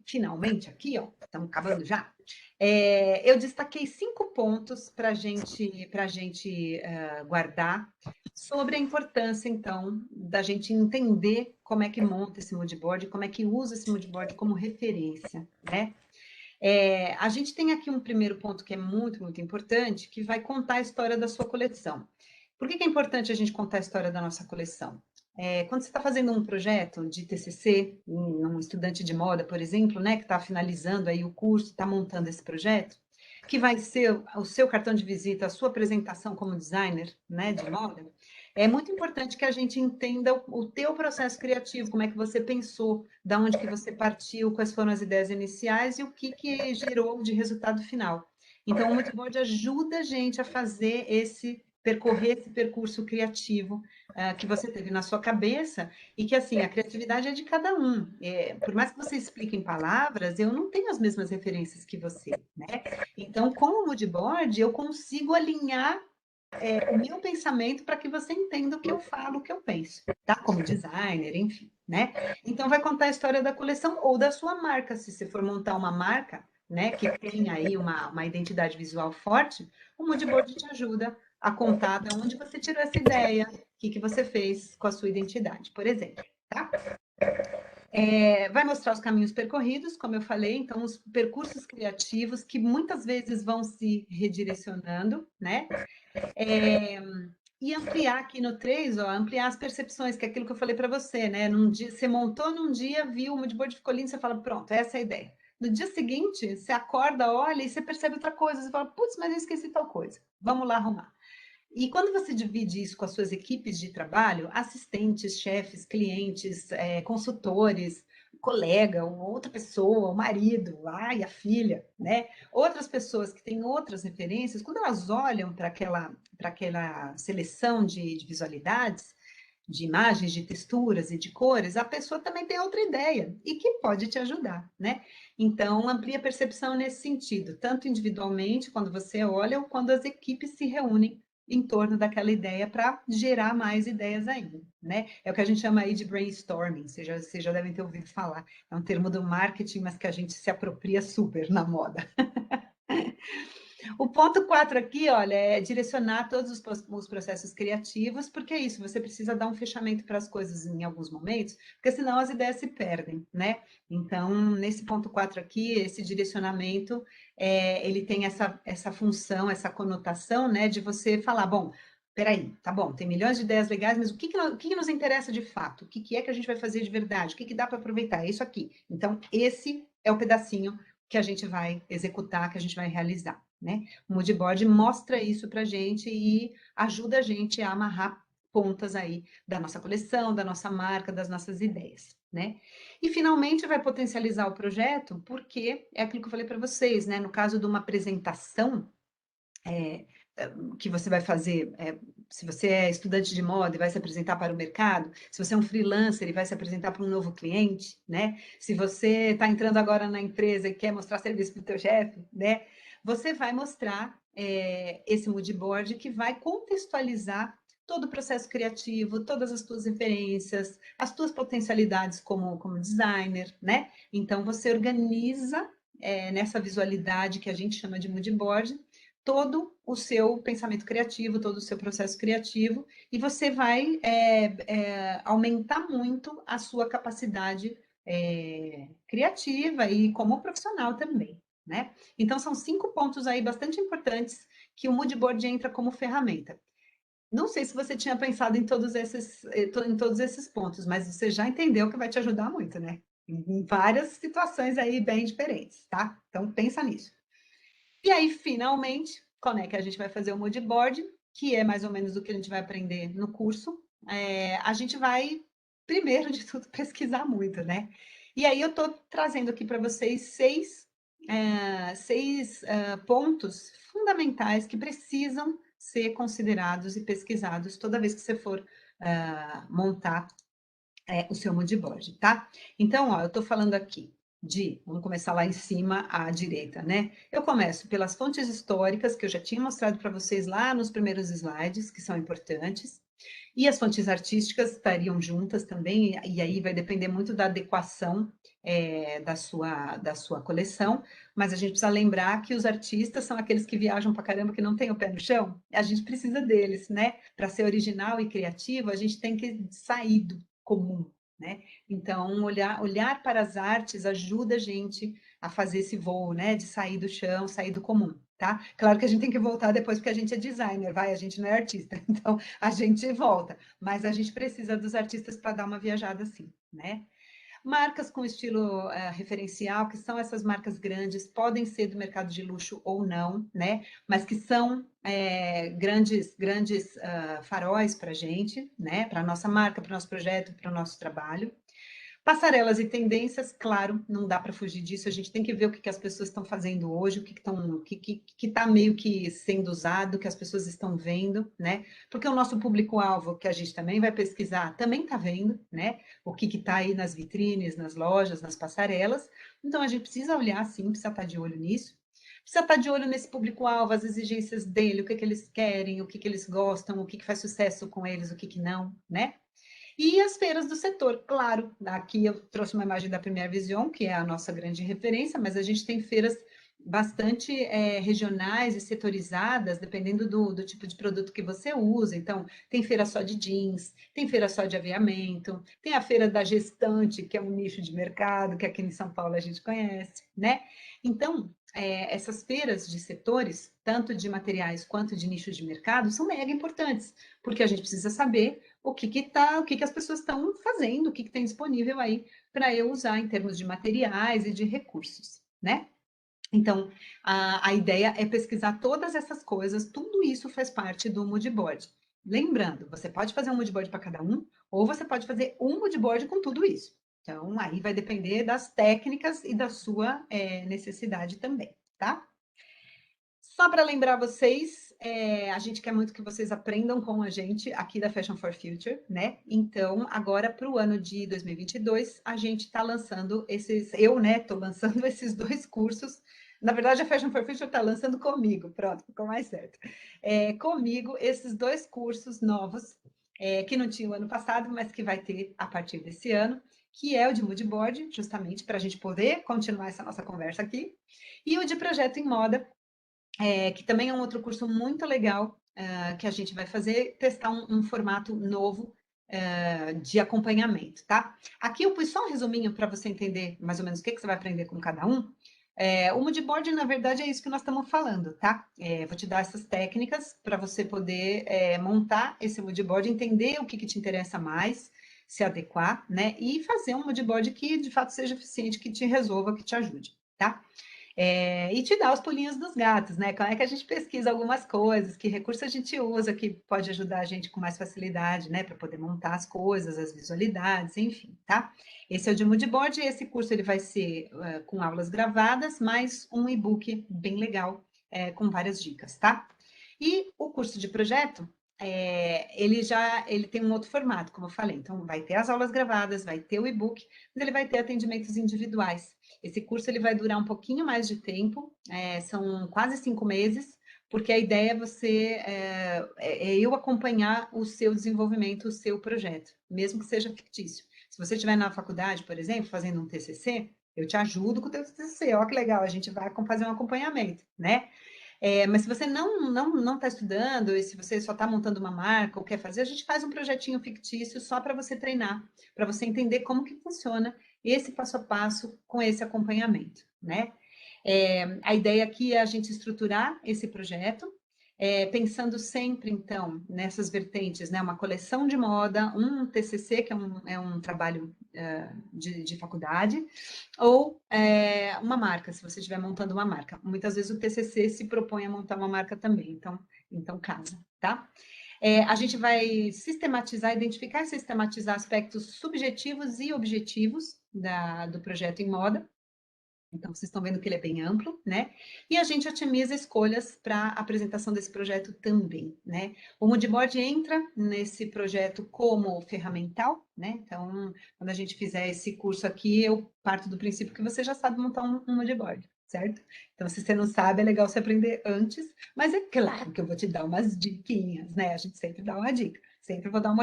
finalmente aqui, ó, estamos acabando já, eu destaquei 5 pontos para gente guardar sobre a importância, então, da gente entender como é que monta esse mood board, como é que usa esse mood board como referência, né? A gente tem aqui um primeiro ponto que é muito, muito importante, que vai contar a história da sua coleção. Por que é importante a gente contar a história da nossa coleção? Quando você está fazendo um projeto de TCC, um estudante de moda, por exemplo, né, que está finalizando aí o curso, está montando esse projeto, que vai ser o seu cartão de visita, a sua apresentação como designer, né, de moda, é muito importante que a gente entenda o teu processo criativo, como é que você pensou, da onde que você partiu, quais foram as ideias iniciais e o que gerou de resultado final. Então, o moodboard ajuda a gente a percorrer esse percurso criativo que você teve na sua cabeça e que, assim, a criatividade é de cada um. Por mais que você explique em palavras, eu não tenho as mesmas referências que você, né? Então, com o moodboard, eu consigo alinhar o meu pensamento para que você entenda o que eu falo, o que eu penso, tá? Como designer, enfim, né? Então, vai contar a história da coleção ou da sua marca. Se você for montar uma marca, né, que tem aí uma identidade visual forte, o moodboard te ajuda a contar de onde você tirou essa ideia, o que você fez com a sua identidade, por exemplo, tá? Vai mostrar os caminhos percorridos, como eu falei, então os percursos criativos que muitas vezes vão se redirecionando, né? E ampliar aqui no 3, ó, ampliar as percepções, que é aquilo que eu falei para você, né? Num dia, você montou num dia, viu, o moodboard ficou lindo, você fala, pronto, essa é a ideia. No dia seguinte, você acorda, olha e você percebe outra coisa, você fala, putz, mas eu esqueci tal coisa, vamos lá arrumar. E quando você divide isso com as suas equipes de trabalho, assistentes, chefes, clientes, consultores, colega, uma outra pessoa, o marido, ai, a filha, né? Outras pessoas que têm outras referências, quando elas olham para aquela seleção de visualidades, de imagens, de texturas e de cores, a pessoa também tem outra ideia e que pode te ajudar, né? Então, amplia a percepção nesse sentido, tanto individualmente, quando você olha, ou quando as equipes se reúnem em torno daquela ideia para gerar mais ideias ainda, né? É o que a gente chama aí de brainstorming, vocês já devem ter ouvido falar. É um termo do marketing, mas que a gente se apropria super na moda. O ponto 4 aqui, olha, é direcionar todos os processos criativos, porque é isso, você precisa dar um fechamento para as coisas em alguns momentos, porque senão as ideias se perdem, né? Então, nesse ponto 4 aqui, esse direcionamento, ele tem essa função, essa conotação, né, de você falar, bom, peraí, tá bom, tem milhões de ideias legais, mas o que nos interessa de fato? O que é que a gente vai fazer de verdade? O que dá para aproveitar? É isso aqui. Então, esse é o pedacinho que a gente vai executar, que a gente vai realizar, né? O moodboard mostra isso para a gente e ajuda a gente a amarrar pontas aí da nossa coleção, da nossa marca, das nossas ideias, né? E finalmente vai potencializar o projeto, porque é aquilo que eu falei para vocês, né? No caso de uma apresentação, que você vai fazer, se você é estudante de moda e vai se apresentar para o mercado, se você é um freelancer e vai se apresentar para um novo cliente, né? Se você está entrando agora na empresa e quer mostrar serviço para o teu chefe, né? Você vai mostrar esse mood board que vai contextualizar todo o processo criativo, todas as tuas referências, as tuas potencialidades como designer, né? Então, você organiza nessa visualidade que a gente chama de mood board, todo o seu pensamento criativo, todo o seu processo criativo, e você vai aumentar muito a sua capacidade criativa e como profissional também, né? Então, são 5 pontos aí bastante importantes que o Moodboard entra como ferramenta. Não sei se você tinha pensado em todos esses pontos, mas você já entendeu que vai te ajudar muito, né? Em várias situações aí bem diferentes, tá? Então, pensa nisso. E aí, finalmente, como é que a gente vai fazer o mood board, que é mais ou menos o que a gente vai aprender no curso, a gente vai, primeiro de tudo, pesquisar muito, né? E aí eu estou trazendo aqui para vocês seis pontos fundamentais que precisam ser considerados e pesquisados toda vez que você for montar o seu mood board, tá? Então, ó, eu estou falando aqui vamos começar lá em cima à direita, né? Eu começo pelas fontes históricas, que eu já tinha mostrado para vocês lá nos primeiros slides, que são importantes, E as fontes artísticas estariam juntas também, e aí vai depender muito da adequação da sua coleção, mas a gente precisa lembrar que os artistas são aqueles que viajam para caramba, que não tem o pé no chão, a gente precisa deles, né? Para ser original e criativo, a gente tem que sair do comum, né? Então, olhar para as artes ajuda a gente a fazer esse voo, né? De sair do chão, sair do comum, tá? Claro que a gente tem que voltar depois, porque a gente é designer, vai? A gente não é artista, então a gente volta, mas a gente precisa dos artistas para dar uma viajada assim, né? Marcas com estilo referencial, que são essas marcas grandes, podem ser do mercado de luxo ou não, né? Mas que são grandes faróis para a gente, né? Para a nossa marca, para o nosso projeto, para o nosso trabalho. Passarelas e tendências, claro, não dá para fugir disso. A gente tem que ver o que as pessoas estão fazendo hoje, o que está meio que sendo usado, o que as pessoas estão vendo, né? Porque o nosso público-alvo, que a gente também vai pesquisar, também está vendo, né? O que está aí nas vitrines, nas lojas, nas passarelas. Então a gente precisa olhar, sim, precisa estar de olho nisso. Precisa estar de olho nesse público-alvo, as exigências dele, o que eles querem, o que eles gostam, o que faz sucesso com eles, o que não, né? E as feiras do setor, claro, aqui eu trouxe uma imagem da Premier Vision, que é a nossa grande referência, mas a gente tem feiras bastante regionais e setorizadas, dependendo do tipo de produto que você usa. Então, tem feira só de jeans, tem feira só de aviamento, tem a feira da gestante, que é um nicho de mercado, que aqui em São Paulo a gente conhece, né? Então, essas feiras de setores, tanto de materiais quanto de nichos de mercado, são mega importantes, porque a gente precisa saber o que as pessoas estão fazendo, o que tem disponível aí para eu usar em termos de materiais e de recursos, né? Então, a ideia é pesquisar todas essas coisas, tudo isso faz parte do mood board. Lembrando, você pode fazer um mood board para cada um, ou você pode fazer um mood board com tudo isso. Então, aí vai depender das técnicas e da sua necessidade também, tá? Só para lembrar vocês, a gente quer muito que vocês aprendam com a gente aqui da Fashion for Future, né? Então, agora para o ano de 2022, a gente está lançando né, estou lançando esses dois cursos. Na verdade, a Fashion for Future está lançando comigo, pronto, ficou mais certo. Comigo, esses dois cursos novos, que não tinha o ano passado, mas que vai ter a partir desse ano, que é o de mood board, justamente para a gente poder continuar essa nossa conversa aqui, e o de projeto em moda, que também é um outro curso muito legal, que a gente vai fazer, testar um formato novo de acompanhamento, tá? Aqui eu pus só um resuminho para você entender mais ou menos o que você vai aprender com cada um. O moodboard, na verdade, é isso que nós estamos falando, tá? Vou te dar essas técnicas para você poder montar esse moodboard, entender o que te interessa mais, se adequar, né? E fazer um moodboard que, de fato, seja eficiente, que te resolva, que te ajude, tá? E te dar os pulinhos dos gatos, né? Como é que a gente pesquisa algumas coisas, que recurso a gente usa que pode ajudar a gente com mais facilidade, né? Para poder montar as coisas, as visualidades, enfim, tá? Esse é o de moodboard e esse curso ele vai ser com aulas gravadas, mais um e-book bem legal, com várias dicas, tá? E o curso de projeto, ele tem um outro formato, como eu falei. Então, vai ter as aulas gravadas, vai ter o e-book, mas ele vai ter atendimentos individuais. Esse curso ele vai durar um pouquinho mais de tempo, são quase 5 meses, porque a ideia é eu acompanhar o seu desenvolvimento, o seu projeto, mesmo que seja fictício. Se você estiver na faculdade, por exemplo, fazendo um TCC, eu te ajudo com o teu TCC. Olha que legal, a gente vai fazer um acompanhamento, né? Mas se você não está estudando, e se você só está montando uma marca ou quer fazer, a gente faz um projetinho fictício só para você treinar, para você entender como que funciona esse passo a passo com esse acompanhamento, né? A ideia aqui é a gente estruturar esse projeto, pensando sempre, então, nessas vertentes, né? Uma coleção de moda, um TCC, que é um trabalho de faculdade, ou uma marca, se você estiver montando uma marca. Muitas vezes o TCC se propõe a montar uma marca também, então casa, tá? A gente vai identificar e sistematizar aspectos subjetivos e objetivos do projeto em moda. Então, vocês estão vendo que ele é bem amplo, né? E a gente otimiza escolhas para a apresentação desse projeto também, né? O Moodboard entra nesse projeto como ferramental, né? Então, quando a gente fizer esse curso aqui, eu parto do princípio que você já sabe montar um Moodboard, certo? Então, se você não sabe, é legal você aprender antes, mas é claro que eu vou te dar umas diquinhas, né? A gente sempre dá uma dica. Sempre vou dar uma